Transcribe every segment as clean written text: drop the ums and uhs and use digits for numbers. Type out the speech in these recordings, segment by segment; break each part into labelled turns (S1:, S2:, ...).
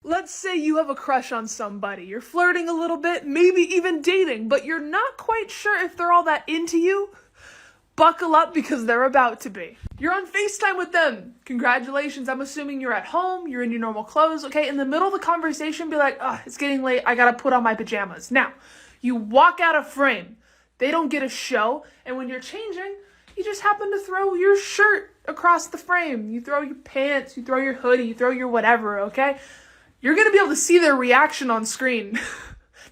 S1: Let's say you have a crush on somebody. You're flirting a little bit, maybe even dating, but you're not quite sure if they're all that into you. Buckle up because they're about to be. You're on FaceTime with them. Congratulations, I'm assuming you're at home, you're in your normal clothes, okay? In the middle of the conversation, be like, it's getting late, I gotta put on my pajamas. Now, you walk out of frame. They don't get a show, and when you're changing, you just happen to throw your shirt across the frame. You throw your pants, you throw your hoodie, you throw your whatever, okay? You're gonna be able to see their reaction on screen.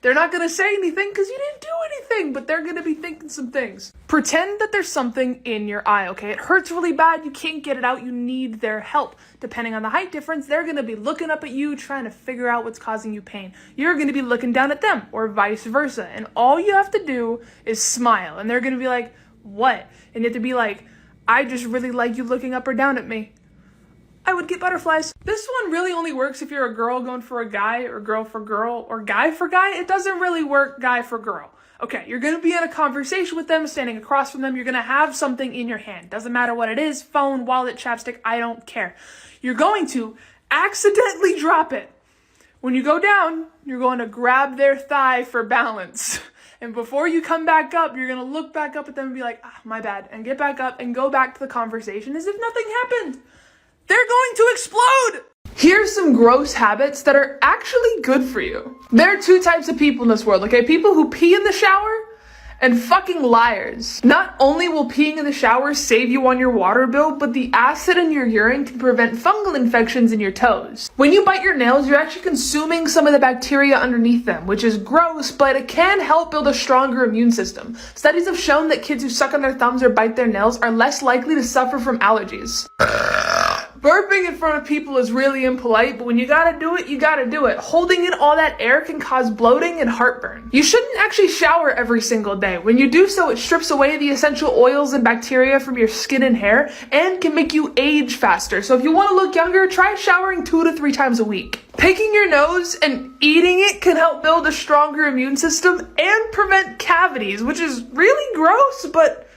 S1: They're not gonna say anything because you didn't do anything, but they're gonna be thinking some things. Pretend that there's something in your eye, okay? It hurts really bad, you can't get it out, you need their help. Depending on the height difference, they're gonna be looking up at you, trying to figure out what's causing you pain. You're gonna be looking down at them, or vice versa. And all you have to do is smile, and they're gonna be like, what? And you have to be like, I just really like you looking up or down at me. I would get butterflies. This one really only works if you're a girl going for a guy, or girl for girl, or guy for guy. It doesn't really work guy for girl. Okay, you're gonna be in a conversation with them, standing across from them. You're gonna have something in your hand. Doesn't matter what it is, phone, wallet, chapstick, I don't care. You're going to accidentally drop it. When you go down, you're going to grab their thigh for balance. And before you come back up, you're gonna look back up at them and be like, my bad, and get back up and go back to the conversation as if nothing happened. They're going to explode! Here's some gross habits that are actually good for you. There are two types of people in this world, okay? People who pee in the shower and fucking liars. Not only will peeing in the shower save you on your water bill, but the acid in your urine can prevent fungal infections in your toes. When you bite your nails, you're actually consuming some of the bacteria underneath them, which is gross, but it can help build a stronger immune system. Studies have shown that kids who suck on their thumbs or bite their nails are less likely to suffer from allergies. Burping in front of people is really impolite, but when you gotta do it, you gotta do it. Holding in all that air can cause bloating and heartburn. You shouldn't actually shower every single day. When you do so, it strips away the essential oils and bacteria from your skin and hair and can make you age faster. So if you want to look younger, try showering 2 to 3 times a week. Picking your nose and eating it can help build a stronger immune system and prevent cavities, which is really gross, but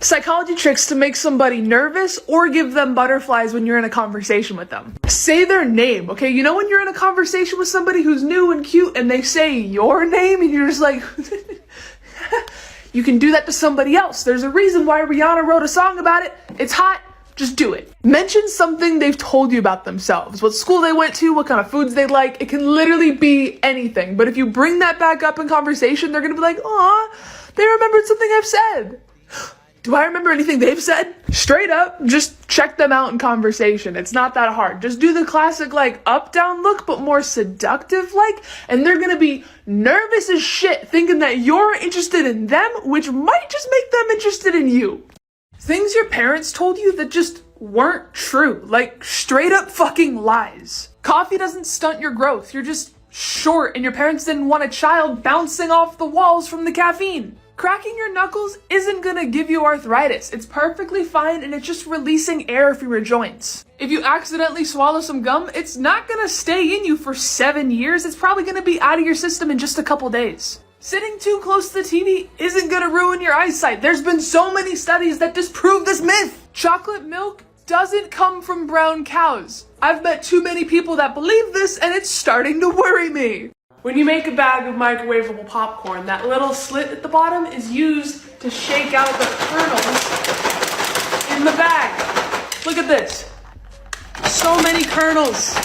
S1: Psychology tricks to make somebody nervous or give them butterflies when you're in a conversation with them. Say their name, okay? You know when you're in a conversation with somebody who's new and cute and they say your name and you're just like, you can do that to somebody else. There's a reason why Rihanna wrote a song about it. It's hot. Just do it. Mention something they've told you about themselves. What school they went to, what kind of foods they like. It can literally be anything. But if you bring that back up in conversation, they're gonna be like, aw, they remembered something I've said. Do I remember anything they've said? Straight up, just check them out in conversation. It's not that hard. Just do the classic, like, up-down look, but more seductive-like, and they're gonna be nervous as shit, thinking that you're interested in them, which might just make them interested in you. Things your parents told you that just weren't true, like straight-up fucking lies. Coffee doesn't stunt your growth. You're just short, and your parents didn't want a child bouncing off the walls from the caffeine. Cracking your knuckles isn't gonna give you arthritis. It's perfectly fine and it's just releasing air from your joints. If you accidentally swallow some gum, it's not gonna stay in you for 7 years. It's probably gonna be out of your system in just a couple days. Sitting too close to the TV isn't gonna ruin your eyesight. There's been so many studies that disprove this myth. Chocolate milk doesn't come from brown cows. I've met too many people that believe this and it's starting to worry me. When you make a bag of microwavable popcorn, that little slit at the bottom is used to shake out the kernels in the bag. Look at this. So many kernels.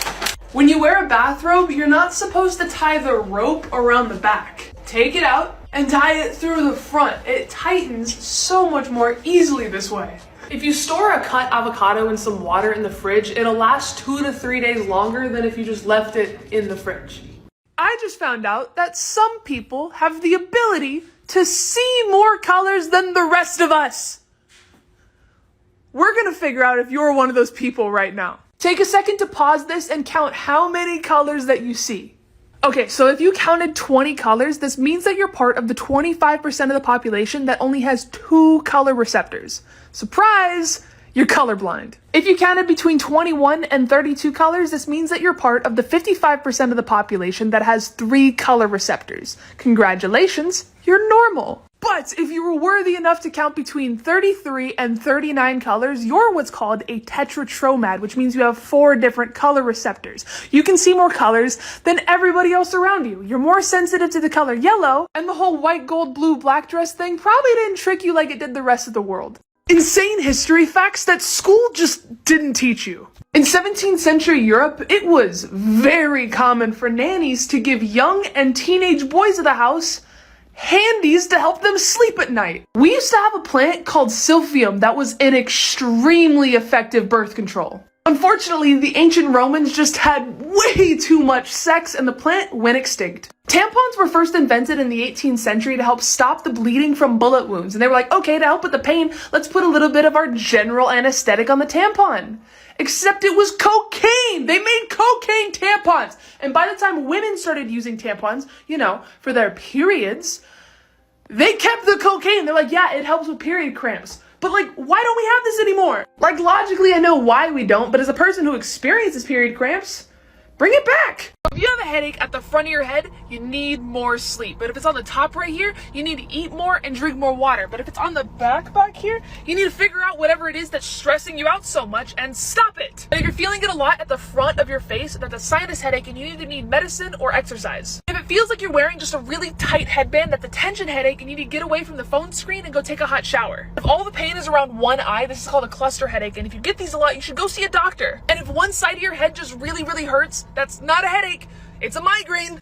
S1: When you wear a bathrobe, you're not supposed to tie the rope around the back. Take it out and tie it through the front. It tightens so much more easily this way. If you store a cut avocado in some water in the fridge, it'll last 2 to 3 days longer than if you just left it in the fridge. I just found out that some people have the ability to see more colors than the rest of us. We're gonna figure out if you're one of those people right now. Take a second to pause this and count how many colors that you see. Okay, so if you counted 20 colors, this means that you're part of the 25% of the population that only has 2 color receptors. Surprise! You're colorblind. If you counted between 21 and 32 colors, this means that you're part of the 55% of the population that has 3 color receptors. Congratulations, you're normal. But if you were worthy enough to count between 33 and 39 colors, you're what's called a tetrachromad, which means you have 4 different color receptors. You can see more colors than everybody else around you. You're more sensitive to the color yellow, and the whole white, gold, blue, black dress thing probably didn't trick you like it did the rest of the world. Insane history facts that school just didn't teach you. In 17th century Europe, it was very common for nannies to give young and teenage boys of the house handies to help them sleep at night. We used to have a plant called silphium that was an extremely effective birth control. Unfortunately, the ancient Romans just had way too much sex and the plant went extinct. Tampons were first invented in the 18th century to help stop the bleeding from bullet wounds. And they were like, okay, to help with the pain, let's put a little bit of our general anesthetic on the tampon. Except it was cocaine! They made cocaine tampons! And by the time women started using tampons, for their periods, they kept the cocaine. They're like, yeah, it helps with period cramps. But why don't we have this anymore? Logically, I know why we don't, but as a person who experiences period cramps, bring it back. If you have a headache at the front of your head, you need more sleep. But if it's on the top right here, you need to eat more and drink more water. But if it's on the back here, you need to figure out whatever it is that's stressing you out so much and stop it. And if you're feeling it a lot at the front of your face, that's a sinus headache and you either need medicine or exercise. If it feels like you're wearing just a really tight headband, that's a tension headache, and you need to get away from the phone screen and go take a hot shower. If all the pain is around one eye, this is called a cluster headache, and if you get these a lot, you should go see a doctor. And if one side of your head just really, really hurts, that's not a headache, it's a migraine.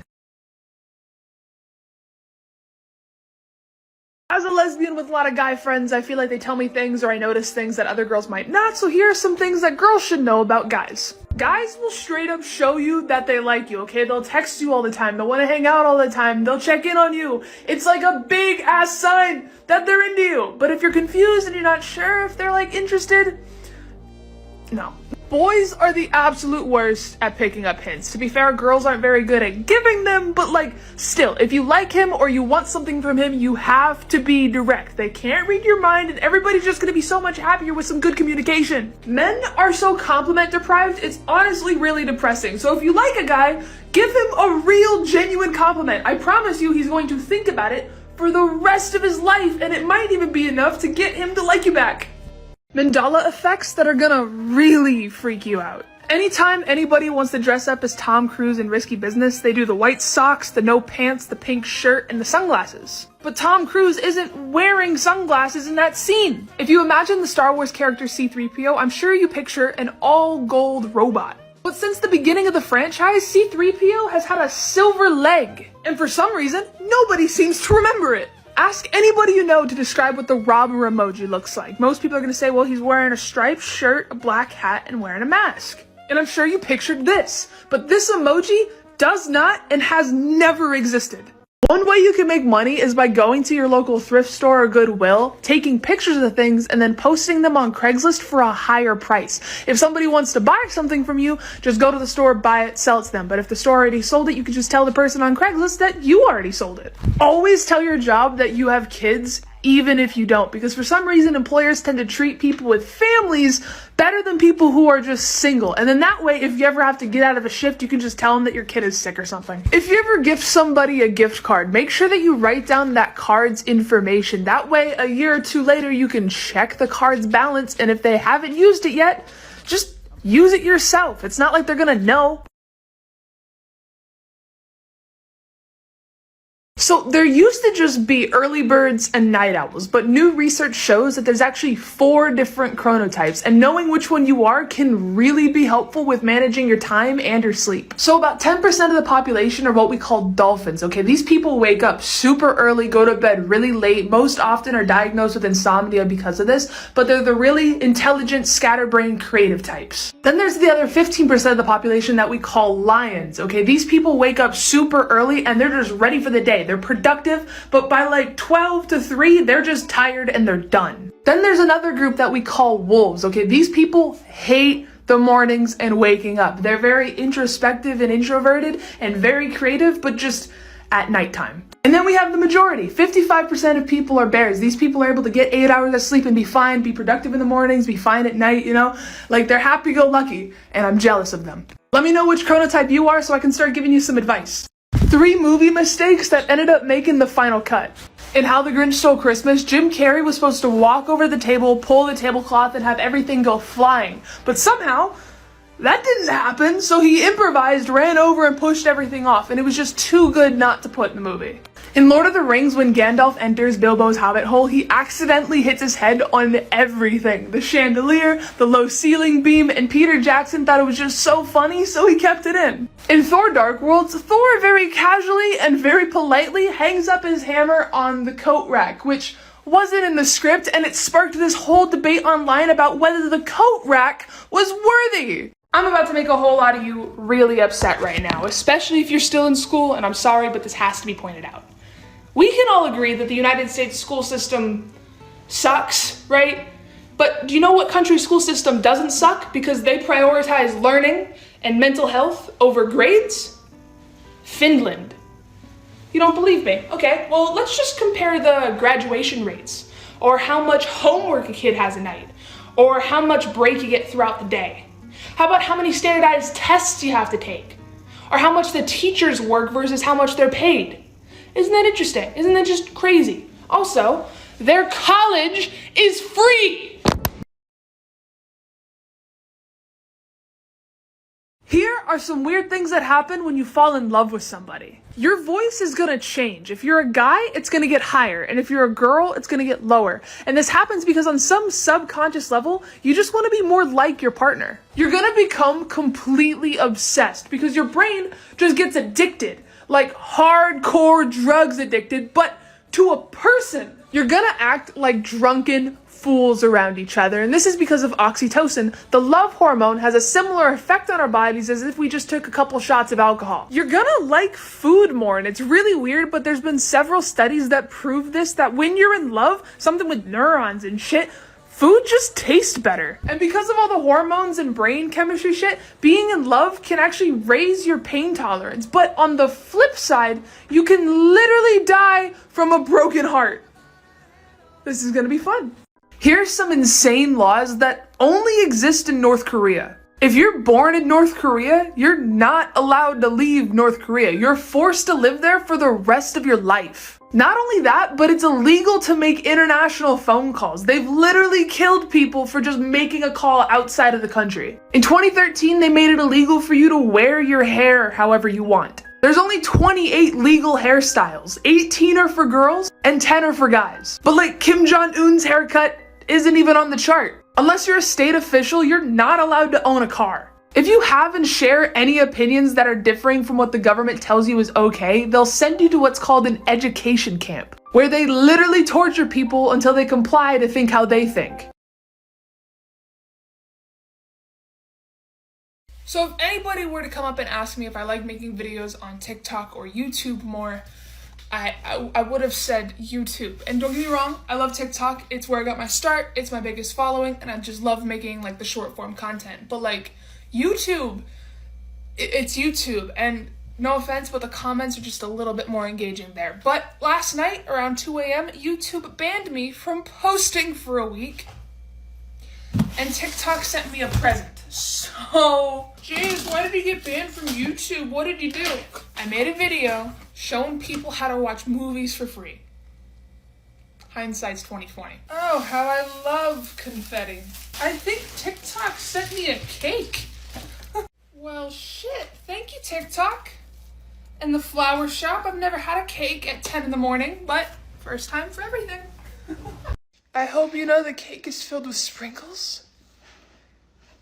S1: As a lesbian with a lot of guy friends, I feel like they tell me things or I notice things that other girls might not, so here are some things that girls should know about guys. Guys will straight up show you that they like you, okay? They'll text you all the time, they'll want to hang out all the time, they'll check in on you. It's like a big ass sign that they're into you. But if you're confused and you're not sure if they're interested, no. Boys are the absolute worst at picking up hints. To be fair, girls aren't very good at giving them, but still, if you like him or you want something from him, you have to be direct. They can't read your mind and everybody's just gonna be so much happier with some good communication. Men are so compliment deprived, it's honestly really depressing. So if you like a guy, give him a real, genuine compliment. I promise you he's going to think about it for the rest of his life, and it might even be enough to get him to like you back. Mandela effects that are gonna really freak you out. Anytime anybody wants to dress up as Tom Cruise in Risky Business, they do the white socks, the no pants, the pink shirt, and the sunglasses. But Tom Cruise isn't wearing sunglasses in that scene. If you imagine the Star Wars character C-3PO, I'm sure you picture an all-gold robot. But since the beginning of the franchise, C-3PO has had a silver leg. And for some reason, nobody seems to remember it. Ask anybody you know to describe what the robber emoji looks like. Most people are going to say, well, he's wearing a striped shirt, a black hat, and wearing a mask. And I'm sure you pictured this. But this emoji does not and has never existed. One way you can make money is by going to your local thrift store or Goodwill, taking pictures of the things, and then posting them on Craigslist for a higher price. If somebody wants to buy something from you, just go to the store, buy it, sell it to them. But if the store already sold it, you can just tell the person on Craigslist that you already sold it. Always tell your job that you have kids, even if you don't, because for some reason employers tend to treat people with families better than people who are just single. And then that way, if you ever have to get out of a shift, you can just tell them that your kid is sick or something. If you ever gift somebody a gift card, make sure that you write down that card's information. That way, a year or two later, you can check the card's balance, and if they haven't used it yet, just use it yourself. It's not like they're gonna know. So there used to just be early birds and night owls, but new research shows that there's actually 4 different chronotypes, and knowing which one you are can really be helpful with managing your time and your sleep. So about 10% of the population are what we call dolphins, okay? These people wake up super early, go to bed really late, most often are diagnosed with insomnia because of this, but they're the really intelligent, scatterbrained, creative types. Then there's the other 15% of the population that we call lions, okay? These people wake up super early and they're just ready for the day. They're productive, but by 12 to 3, they're just tired and they're done. Then there's another group that we call wolves, okay? These people hate the mornings and waking up. They're very introspective and introverted and very creative, but just at nighttime. And then we have the majority. 55% of people are bears. These people are able to get 8 hours of sleep and be fine, be productive in the mornings, be fine at night, they're happy-go-lucky, and I'm jealous of them. Let me know which chronotype you are so I can start giving you some advice. 3 movie mistakes that ended up making the final cut. In How the Grinch Stole Christmas, Jim Carrey was supposed to walk over the table, pull the tablecloth, and have everything go flying. But somehow, that didn't happen, so he improvised, ran over, and pushed everything off, and it was just too good not to put in the movie. In Lord of the Rings, when Gandalf enters Bilbo's hobbit hole, he accidentally hits his head on everything. The chandelier, the low ceiling beam, and Peter Jackson thought it was just so funny, so he kept it in. In Thor Dark Worlds, Thor very casually and very politely hangs up his hammer on the coat rack, which wasn't in the script, and it sparked this whole debate online about whether the coat rack was worthy. I'm about to make a whole lot of you really upset right now, especially if you're still in school, and I'm sorry, but this has to be pointed out. We can all agree that the United States school system sucks, right? But do you know what country's school system doesn't suck because they prioritize learning and mental health over grades? Finland. You don't believe me? Okay, well, let's just compare the graduation rates, or how much homework a kid has a night, or how much break you get throughout the day. How about how many standardized tests you have to take? Or how much the teachers work versus how much they're paid? Isn't that interesting? Isn't that just crazy? Also, their college is free! Here are some weird things that happen when you fall in love with somebody. Your voice is gonna change. If you're a guy, it's gonna get higher. And if you're a girl, it's gonna get lower. And this happens because on some subconscious level, you just wanna be more like your partner. You're gonna become completely obsessed because your brain just gets addicted. Like hardcore drugs addicted, but to a person. You're gonna act like drunken fools around each other, and this is because of oxytocin. The love hormone has a similar effect on our bodies as if we just took a couple shots of alcohol. You're gonna like food more, and it's really weird, but there's been several studies that prove this, that when you're in love, something with neurons and shit, food just tastes better. And because of all the hormones and brain chemistry shit, being in love can actually raise your pain tolerance. But on the flip side, you can literally die from a broken heart. This is gonna be fun. Here's some insane laws that only exist in North Korea. If you're born in North Korea, you're not allowed to leave North Korea. You're forced to live there for the rest of your life. Not only that, but it's illegal to make international phone calls. They've literally killed people for just making a call outside of the country. In 2013, they made it illegal for you to wear your hair however you want. There's only 28 legal hairstyles. 18 are for girls and 10 are for guys. But like Kim Jong-un's haircut isn't even on the chart. Unless you're a state official, you're not allowed to own a car. If you have and share any opinions that are differing from what the government tells you is okay, they'll send you to what's called an education camp, where they literally torture people until they comply to think how they think. So if anybody were to come up and ask me if I like making videos on TikTok or YouTube more, I would have said YouTube. And don't get me wrong, I love TikTok. It's where I got my start. It's my biggest following, and I just love making like the short form content. But like YouTube, it's YouTube, and no offense, but the comments are just a little bit more engaging there. But last night around 2 a.m., YouTube banned me from posting for a week, and TikTok sent me a present. So, James, why did you get banned from YouTube? What did you do? I made a video showing people how to watch movies for free. Hindsight's 2020. Oh, how I love confetti. I think TikTok sent me a cake. Well, shit. Thank you, TikTok. And the flower shop. I've never had a cake at 10 in the morning, but first time for everything. I hope you know the cake is filled with sprinkles.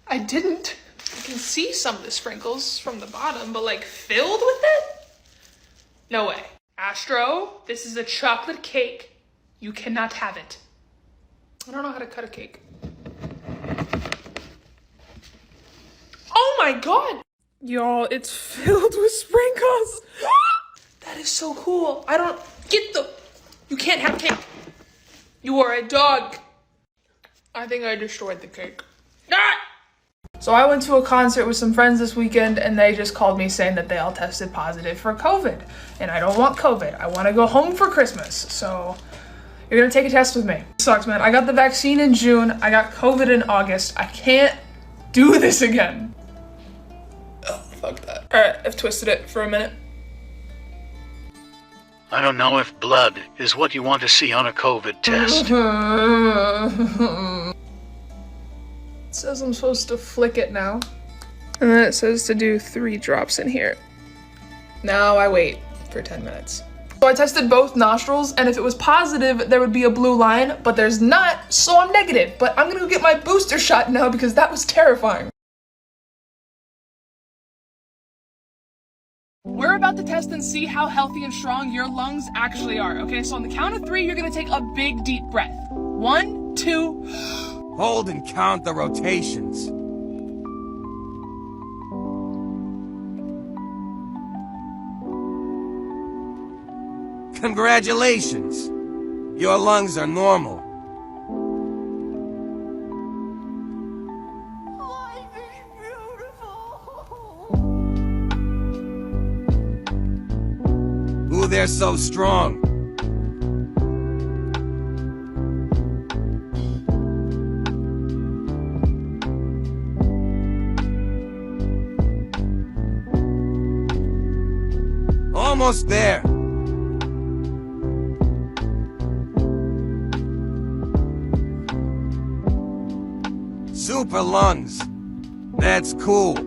S1: I didn't. You can see some of the sprinkles from the bottom, but like filled with it? No way. Astro, this is a chocolate cake. You cannot have it. I don't know how to cut a cake. Oh my god! Y'all, it's filled with sprinkles. That is so cool. You can't have cake. You are a dog. I think I destroyed the cake. Ah! So I went to a concert with some friends this weekend, and they just called me saying that they all tested positive for COVID. And I don't want COVID. I want to go home for Christmas. So you're going to take a test with me. Sucks, man. I got the vaccine in June. I got COVID in August. I can't do this again. Oh, fuck that. All right, I've twisted it for a minute.
S2: I don't know if blood is what you want to see on a COVID test.
S1: It says I'm supposed to flick it now. And then it says to do 3 drops in here. Now I wait for 10 minutes. So I tested both nostrils, and if it was positive, there would be a blue line, but there's not, so I'm negative. But I'm gonna go get my booster shot now because that was terrifying. We're about to test and see how healthy and strong your lungs actually are, okay? So on the count of 3, you're gonna take a big deep breath. 1, 2...
S3: Hold and count the rotations. Congratulations! Your lungs are normal.
S4: Life is beautiful.
S3: Ooh, they're so strong. Almost there. Super lungs. That's cool.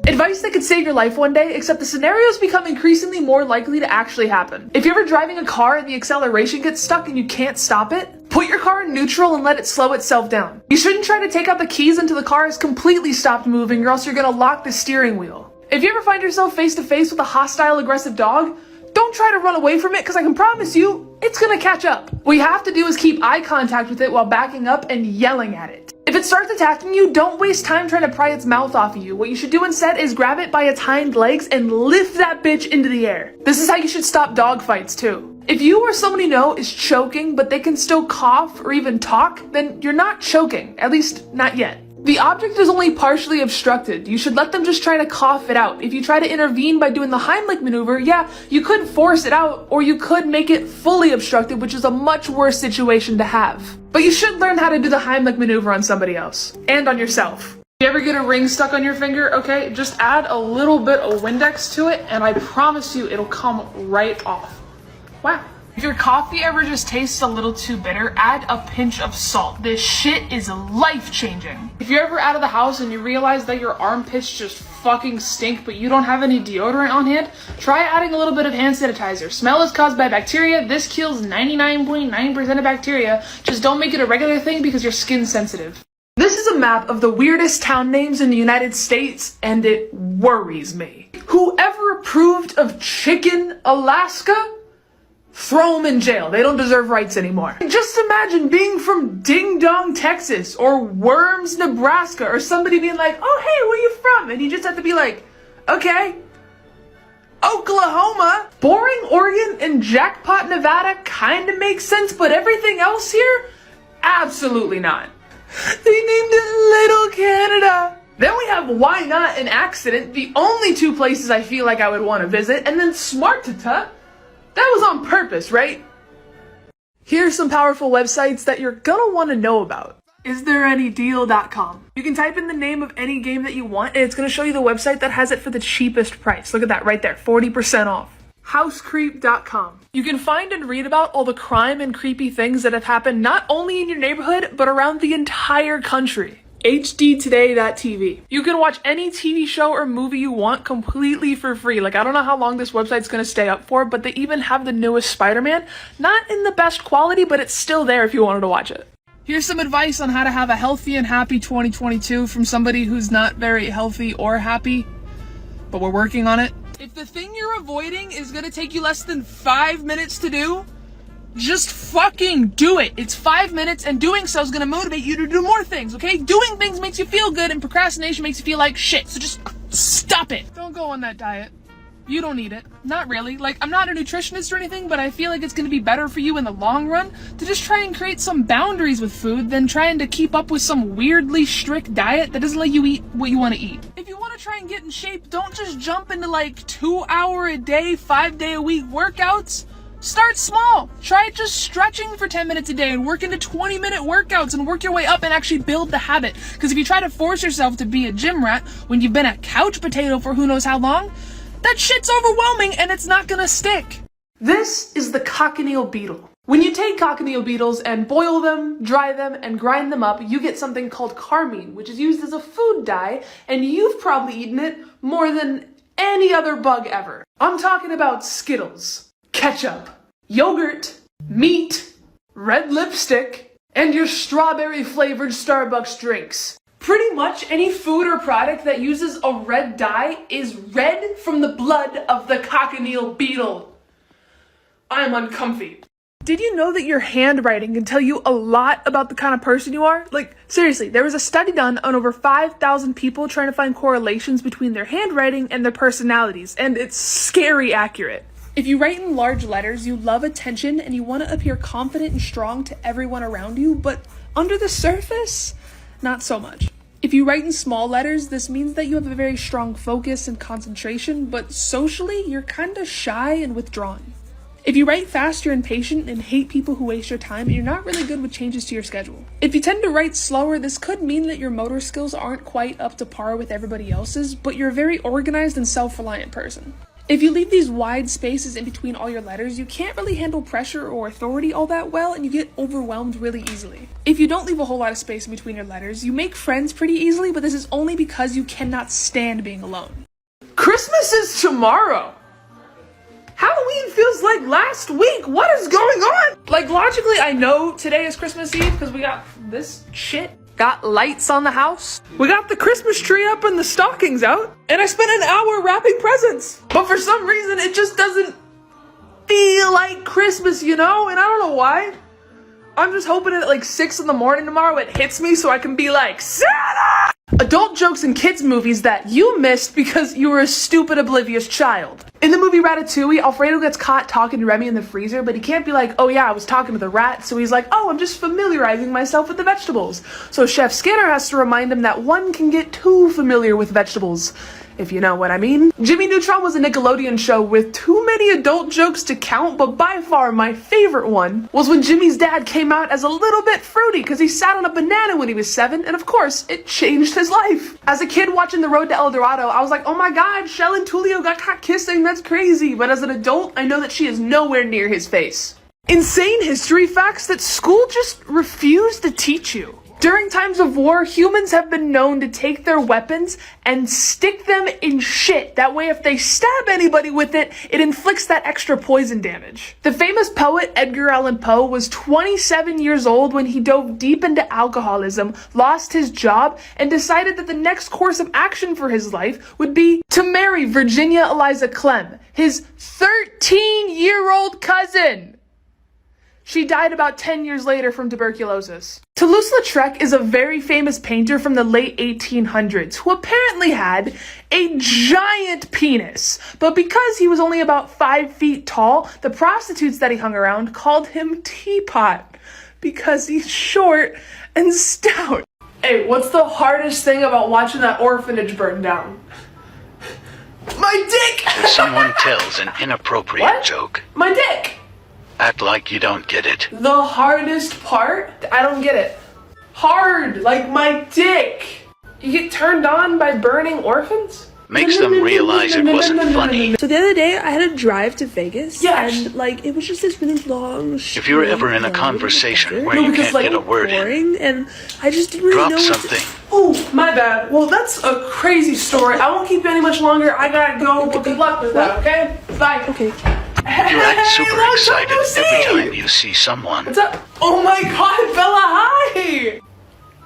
S1: Advice that could save your life one day, except the scenarios become increasingly more likely to actually happen. If you're ever driving a car and the acceleration gets stuck and you can't stop it, put your car in neutral and let it slow itself down. You shouldn't try to take out the keys until the car has completely stopped moving, or else you're gonna lock the steering wheel. If you ever find yourself face to face with a hostile, aggressive dog, don't try to run away from it, because I can promise you, it's gonna catch up. What you have to do is keep eye contact with it while backing up and yelling at it. If it starts attacking you, don't waste time trying to pry its mouth off of you. What you should do instead is grab it by its hind legs and lift that bitch into the air. This is how you should stop dog fights too. If you or someone you know is choking, but they can still cough or even talk, then you're not choking, at least not yet. The object is only partially obstructed. You should let them just try to cough it out. If you try to intervene by doing the Heimlich maneuver, yeah, you could force it out, or you could make it fully obstructed, which is a much worse situation to have. But you should learn how to do the Heimlich maneuver on somebody else, and on yourself. If you ever get a ring stuck on your finger, okay, just add a little bit of Windex to it, and I promise you it'll come right off. Wow. If your coffee ever just tastes a little too bitter, add a pinch of salt. This shit is life-changing. If you're ever out of the house and you realize that your armpits just fucking stink, but you don't have any deodorant on hand, try adding a little bit of hand sanitizer. Smell is caused by bacteria. This kills 99.9% of bacteria. Just don't make it a regular thing because your skin's sensitive. This is a map of the weirdest town names in the United States, and it worries me. Whoever approved of Chicken, Alaska? Throw them in jail. They don't deserve rights anymore. Just imagine being from Ding Dong, Texas, or Worms, Nebraska, or somebody being like, oh, hey, where you from? And you just have to be like, okay, Oklahoma. Boring Oregon and Jackpot, Nevada kinda makes sense, but everything else here? Absolutely not. They named it Little Canada. Then we have Why Not and Accident, the only 2 places I feel like I would want to visit, and then Smartata. That was on purpose, right? Here's some powerful websites that you're gonna want to know about. IsThereAnyDeal.com. You can type in the name of any game that you want, and it's gonna show you the website that has it for the cheapest price. Look at that right there, 40% off. HouseCreep.com. You can find and read about all the crime and creepy things that have happened not only in your neighborhood, but around the entire country. HDToday.tv. You can watch any TV show or movie you want completely for free. Like, I don't know how long this website's gonna stay up for, but they even have the newest Spider-Man. Not in the best quality, but it's still there if you wanted to watch it. Here's some advice on how to have a healthy and happy 2022 from somebody who's not very healthy or happy, but we're working on it. If the thing you're avoiding is gonna take you less than 5 minutes to do, just fucking do it. It's 5 minutes, and doing so is gonna motivate you to do more things, okay? Doing things makes you feel good, and procrastination makes you feel like shit, so just stop it. Don't go on that diet. You don't need it. Not really. Like, I'm not a nutritionist or anything, but I feel like it's gonna be better for you in the long run to just try and create some boundaries with food than trying to keep up with some weirdly strict diet that doesn't let you eat what you want to eat. If you want to try and get in shape, don't just jump into like 2-hour-a-day, 5-day-a-week workouts. Start small. Try just stretching for 10 minutes a day and work into 20-minute workouts and work your way up and actually build the habit. Because if you try to force yourself to be a gym rat when you've been a couch potato for who knows how long, that shit's overwhelming and it's not gonna stick. This is the cochineal beetle. When you take cochineal beetles and boil them, dry them, and grind them up, you get something called carmine, which is used as a food dye, and you've probably eaten it more than any other bug ever. I'm talking about Skittles, ketchup, yogurt, meat, red lipstick, and your strawberry flavored Starbucks drinks. Pretty much any food or product that uses a red dye is red from the blood of the cochineal beetle. I'm uncomfy. Did you know that your handwriting can tell you a lot about the kind of person you are? Like, seriously, there was a study done on over 5,000 people trying to find correlations between their handwriting and their personalities, and it's scary accurate. If you write in large letters, you love attention and you want to appear confident and strong to everyone around you, but under the surface, not so much. If you write in small letters, this means that you have a very strong focus and concentration, but socially, you're kind of shy and withdrawn. If you write fast, you're impatient and hate people who waste your time, and you're not really good with changes to your schedule. If you tend to write slower, this could mean that your motor skills aren't quite up to par with everybody else's, but you're a very organized and self-reliant person. If you leave these wide spaces in between all your letters, you can't really handle pressure or authority all that well, and you get overwhelmed really easily. If you don't leave a whole lot of space in between your letters, you make friends pretty easily, but this is only because you cannot stand being alone. Christmas is tomorrow! Halloween feels like last week. What is going on? Like, logically, I know today is Christmas Eve because we got this shit. Got lights on the house. We got the Christmas tree up and the stockings out. And I spent an hour wrapping presents. But for some reason, it just doesn't feel like Christmas, you know? And I don't know why. I'm just hoping at like 6 in the morning tomorrow it hits me so I can be like, Santa! Adult jokes in kids' movies that you missed because you were a stupid, oblivious child. In the movie Ratatouille, Alfredo gets caught talking to Remy in the freezer, but he can't be like, oh yeah, I was talking to the rat, so he's like, oh, I'm just familiarizing myself with the vegetables. So Chef Skinner has to remind him that one can get too familiar with vegetables, if you know what I mean. Jimmy Neutron was a Nickelodeon show with too many adult jokes to count, but by far my favorite one was when Jimmy's dad came out as a little bit fruity because he sat on a banana when he was 7, and of course, it changed his life. As a kid watching The Road to El Dorado, I was like, oh my god, Shell and Tulio got caught kissing, that's crazy. But as an adult, I know that she is nowhere near his face. Insane history facts that school just refused to teach you. During times of war, humans have been known to take their weapons and stick them in shit. That way, if they stab anybody with it, it inflicts that extra poison damage. The famous poet Edgar Allan Poe was 27 years old when he dove deep into alcoholism, lost his job, and decided that the next course of action for his life would be to marry Virginia Eliza Clem, his 13-year-old cousin. She died about 10 years later from tuberculosis. Toulouse-Lautrec is a very famous painter from the late 1800s who apparently had a giant penis. But because he was only about 5 feet tall, the prostitutes that he hung around called him Teapot because he's short and stout. Hey, what's the hardest thing about watching that orphanage burn down? My dick!
S2: If someone tells an inappropriate
S1: What?
S2: joke,
S1: My dick!
S2: act like you don't get it.
S1: The hardest part? I don't get it. Hard, like my dick. You get turned on by burning orphans?
S2: Makes them realize it wasn't funny.
S5: So the other day, I had to drive to Vegas,
S1: Yes.
S5: and like it was just this really long.
S2: If you're ever in a conversation where
S1: No,
S2: you
S1: because,
S2: can't
S1: like,
S2: get a word in,
S5: boring, and I just didn't really
S2: drop
S5: know what
S2: something.
S1: Oh, my bad. Well, that's a crazy story. I won't keep you any much longer. I gotta go. Well, good luck with that, okay? Bye.
S5: Okay.
S2: You act super
S1: long time
S2: excited
S1: no see.
S2: every time you see someone.
S1: What's up? Oh my god, Bella, hi!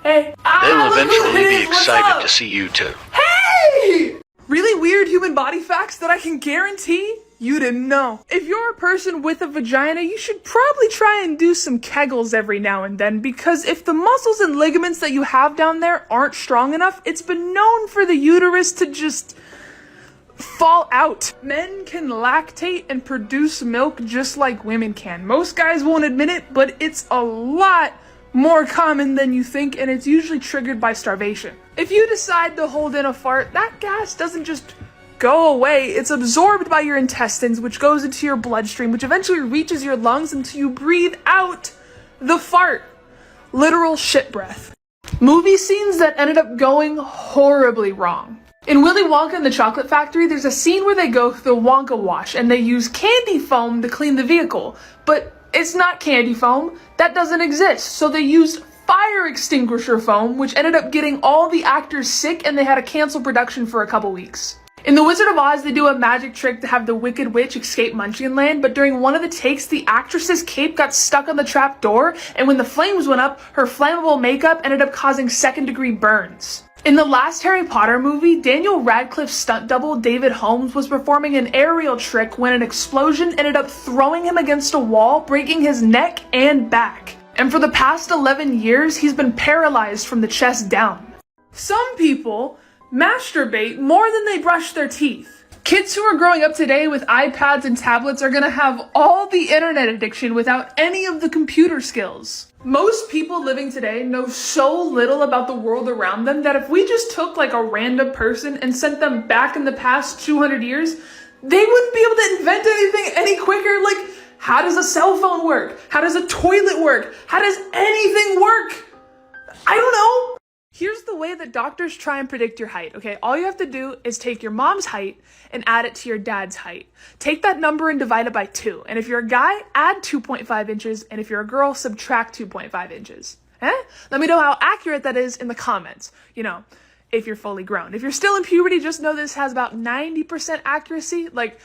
S1: Hey.
S2: They'll
S1: look who
S2: eventually
S1: it
S2: be
S1: is. What's
S2: excited
S1: up?
S2: to see you too.
S1: Hey! Really weird human body facts that I can guarantee you didn't know. If you're a person with a vagina, you should probably try and do some Kegels every now and then, because if the muscles and ligaments that you have down there aren't strong enough, it's been known for the uterus to just fall out. Men can lactate and produce milk just like women can. Most guys won't admit it, but it's a lot more common than you think, and it's usually triggered by starvation. If you decide to hold in a fart, that gas doesn't just go away. It's absorbed by your intestines, which goes into your bloodstream, which eventually reaches your lungs until you breathe out the fart. Literal shit breath. Movie scenes that ended up going horribly wrong. In Willy Wonka and the Chocolate Factory, there's a scene where they go through the Wonka wash and they use candy foam to clean the vehicle. But it's not candy foam. That doesn't exist. So they used fire extinguisher foam, which ended up getting all the actors sick and they had to cancel production for a couple weeks. In The Wizard of Oz, they do a magic trick to have the Wicked Witch escape Munchkinland, but during one of the takes, the actress's cape got stuck on the trap door, and when the flames went up, her flammable makeup ended up causing second-degree burns. In the last Harry Potter movie, Daniel Radcliffe's stunt double, David Holmes, was performing an aerial trick when an explosion ended up throwing him against a wall, breaking his neck and back. And for the past 11 years, he's been paralyzed from the chest down. Some people masturbate more than they brush their teeth. Kids who are growing up today with iPads and tablets are gonna have all the internet addiction without any of the computer skills. Most people living today know so little about the world around them that if we just took like a random person and sent them back in the past 200 years, they wouldn't be able to invent anything any quicker. Like, how does a cell phone work? How does a toilet work? How does anything work? I don't know. Here's the way that doctors try and predict your height, okay? All you have to do is take your mom's height and add it to your dad's height. Take that number and divide it by 2. And if you're a guy, add 2.5 inches. And if you're a girl, subtract 2.5 inches. Let me know how accurate that is in the comments. You know, if you're fully grown. If you're still in puberty, just know this has about 90% accuracy. Like,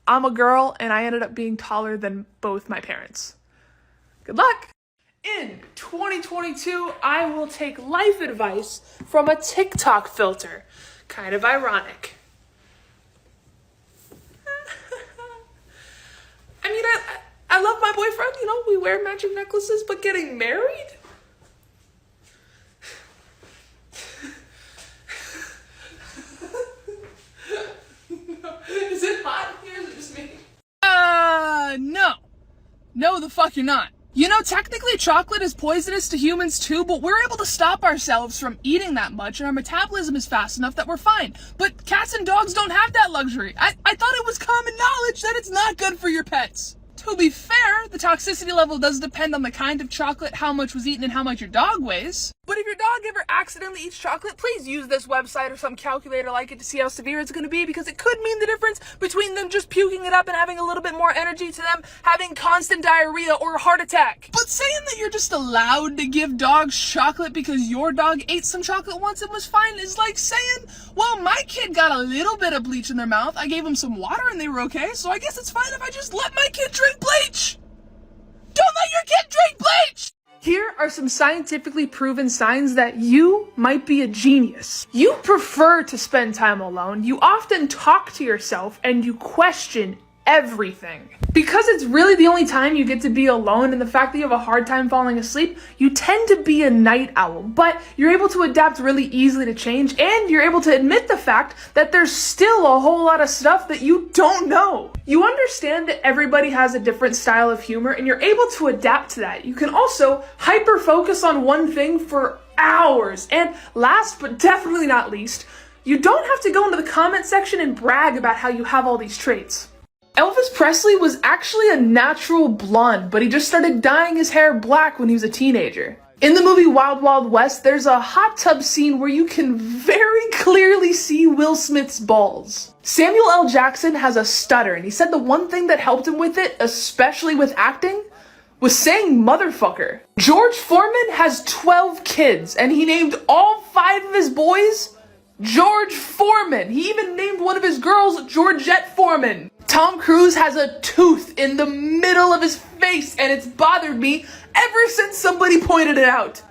S1: I'm a girl and I ended up being taller than both my parents. Good luck. In 2022, I will take life advice from a TikTok filter. Kind of ironic. I mean, I love my boyfriend, you know, we wear matching necklaces, but getting married? Is it hot here? Is it just me? No. No, the fuck you're not. You know, technically chocolate is poisonous to humans too, but we're able to stop ourselves from eating that much and our metabolism is fast enough that we're fine. But cats and dogs don't have that luxury. I thought it was common knowledge that it's not good for your pets. To be fair, the toxicity level does depend on the kind of chocolate, how much was eaten, and how much your dog weighs. But if your dog ever accidentally eats chocolate, please use this website or some calculator like it to see how severe it's going to be, because it could mean the difference between them just puking it up and having a little bit more energy to them having constant diarrhea or a heart attack. But saying that you're just allowed to give dogs chocolate because your dog ate some chocolate once and was fine is like saying, well, my kid got a little bit of bleach in their mouth, I gave them some water and they were okay, so I guess it's fine if I just let my kid drink bleach. Don't let your kid drink bleach! Here are some scientifically proven signs that you might be a genius. You prefer to spend time alone, you often talk to yourself, and you question everything. Because it's really the only time you get to be alone, and the fact that you have a hard time falling asleep, you tend to be a night owl, but you're able to adapt really easily to change, and you're able to admit the fact that there's still a whole lot of stuff that you don't know. You understand that everybody has a different style of humor, and you're able to adapt to that. You can also hyper-focus on one thing for hours. And last but definitely not least, you don't have to go into the comment section and brag about how you have all these traits. Elvis Presley was actually a natural blonde, but he just started dyeing his hair black when he was a teenager. In the movie Wild Wild West, there's a hot tub scene where you can very clearly see Will Smith's balls. Samuel L. Jackson has a stutter, and he said the one thing that helped him with it, especially with acting, was saying motherfucker. George Foreman has 12 kids, and he named all 5 of his boys George Foreman. He even named one of his girls Georgette Foreman. Tom Cruise has a tooth in the middle of his face, and it's bothered me ever since somebody pointed it out.